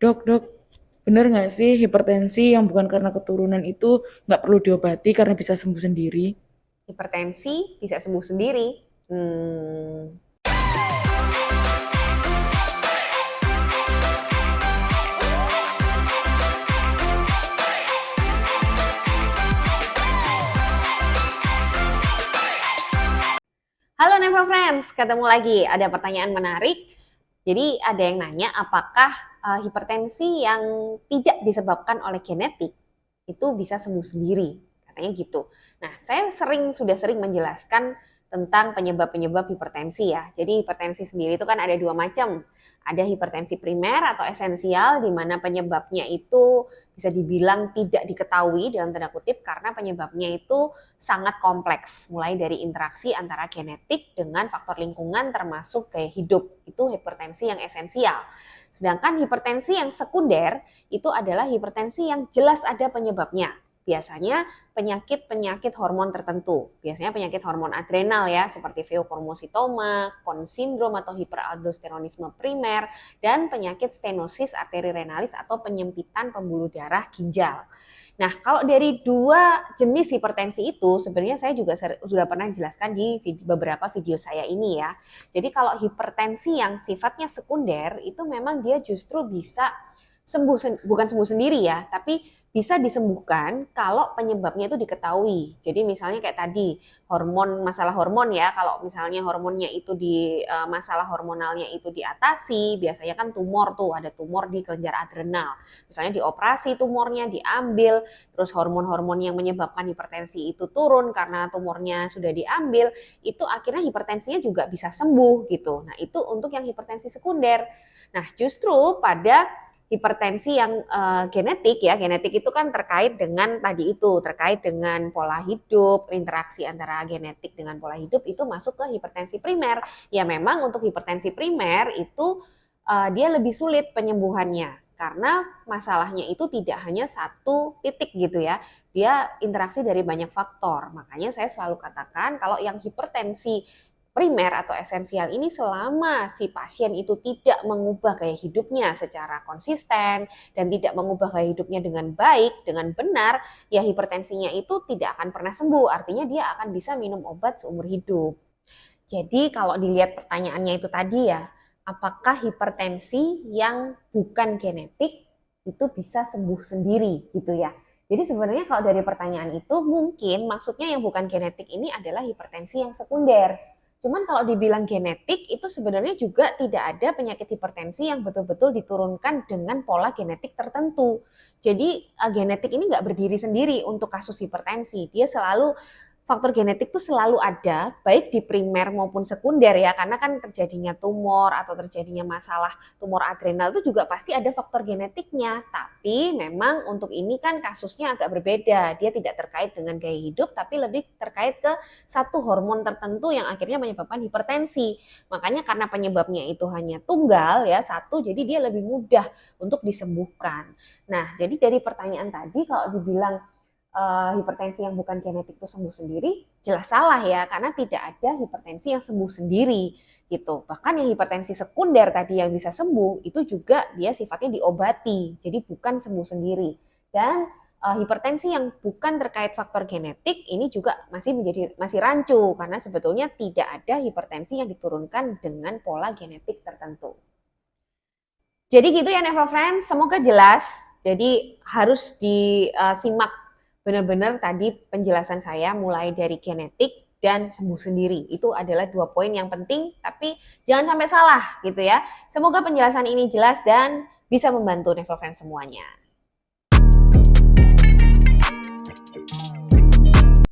Dok, bener nggak sih hipertensi yang bukan karena keturunan itu nggak perlu diobati karena bisa sembuh sendiri? Hipertensi bisa sembuh sendiri. Hmm. Halo Never Friends, ketemu lagi. Ada pertanyaan menarik. Jadi ada yang nanya apakah hipertensi yang tidak disebabkan oleh genetik itu bisa sembuh sendiri, katanya gitu. Nah, saya sudah sering menjelaskan tentang penyebab-penyebab hipertensi ya. Jadi hipertensi sendiri itu kan ada dua macam. Ada hipertensi primer atau esensial, di mana penyebabnya itu bisa dibilang tidak diketahui dalam tanda kutip karena penyebabnya itu sangat kompleks. Mulai dari interaksi antara genetik dengan faktor lingkungan termasuk gaya hidup. Itu hipertensi yang esensial. Sedangkan hipertensi yang sekunder itu adalah hipertensi yang jelas ada penyebabnya. Biasanya penyakit-penyakit hormon tertentu. Biasanya penyakit hormon adrenal ya, seperti pheochromocytoma, Conn syndrome atau hiperaldosteronisme primer, dan penyakit stenosis arteri renalis atau penyempitan pembuluh darah ginjal. Nah, kalau dari dua jenis hipertensi itu, sebenarnya saya juga sudah pernah jelaskan di beberapa video saya ini ya. Jadi kalau hipertensi yang sifatnya sekunder, itu memang dia justru bisa bukan sembuh sendiri ya, tapi bisa disembuhkan kalau penyebabnya itu diketahui. Jadi misalnya kayak tadi masalah hormon ya, kalau misalnya hormonnya itu masalah hormonalnya itu diatasi, biasanya kan tumor tuh, ada tumor di kelenjar adrenal. Misalnya dioperasi tumornya, diambil, terus hormon-hormon yang menyebabkan hipertensi itu turun karena tumornya sudah diambil, itu akhirnya hipertensinya juga bisa sembuh gitu. Nah, itu untuk yang hipertensi sekunder. Nah, justru pada hipertensi yang genetik itu kan terkait dengan tadi itu, terkait dengan pola hidup, interaksi antara genetik dengan pola hidup itu masuk ke hipertensi primer. Ya memang untuk hipertensi primer itu dia lebih sulit penyembuhannya karena masalahnya itu tidak hanya satu titik gitu ya. Dia interaksi dari banyak faktor. Makanya saya selalu katakan kalau yang hipertensi primer atau esensial ini selama si pasien itu tidak mengubah gaya hidupnya secara konsisten dan tidak mengubah gaya hidupnya dengan baik, dengan benar, ya hipertensinya itu tidak akan pernah sembuh. Artinya dia akan bisa minum obat seumur hidup. Jadi kalau dilihat pertanyaannya itu tadi ya, apakah hipertensi yang bukan genetik itu bisa sembuh sendiri gitu ya. Jadi sebenarnya kalau dari pertanyaan itu mungkin maksudnya yang bukan genetik ini adalah hipertensi yang sekunder. Cuman kalau dibilang genetik itu sebenarnya juga tidak ada penyakit hipertensi yang betul-betul diturunkan dengan pola genetik tertentu. Jadi genetik ini nggak berdiri sendiri untuk kasus hipertensi. Dia selalu faktor genetik itu selalu ada, baik di primer maupun sekunder ya, karena kan terjadinya tumor atau terjadinya masalah tumor adrenal itu juga pasti ada faktor genetiknya. Tapi memang untuk ini kan kasusnya agak berbeda, dia tidak terkait dengan gaya hidup, tapi lebih terkait ke satu hormon tertentu yang akhirnya menyebabkan hipertensi. Makanya karena penyebabnya itu hanya tunggal ya, satu, jadi dia lebih mudah untuk disembuhkan. Nah, jadi dari pertanyaan tadi kalau dibilang hipertensi yang bukan genetik itu sembuh sendiri, jelas salah ya, karena tidak ada hipertensi yang sembuh sendiri gitu. Bahkan yang hipertensi sekunder tadi yang bisa sembuh itu juga dia sifatnya diobati, jadi bukan sembuh sendiri. Dan hipertensi yang bukan terkait faktor genetik ini juga masih rancu karena sebetulnya tidak ada hipertensi yang diturunkan dengan pola genetik tertentu. Jadi gitu ya Never Friends, semoga jelas. Jadi harus disimak benar-benar tadi penjelasan saya mulai dari genetik dan sembuh sendiri. Itu adalah dua poin yang penting, tapi jangan sampai salah gitu ya. Semoga penjelasan ini jelas dan bisa membantu Never Friends semuanya.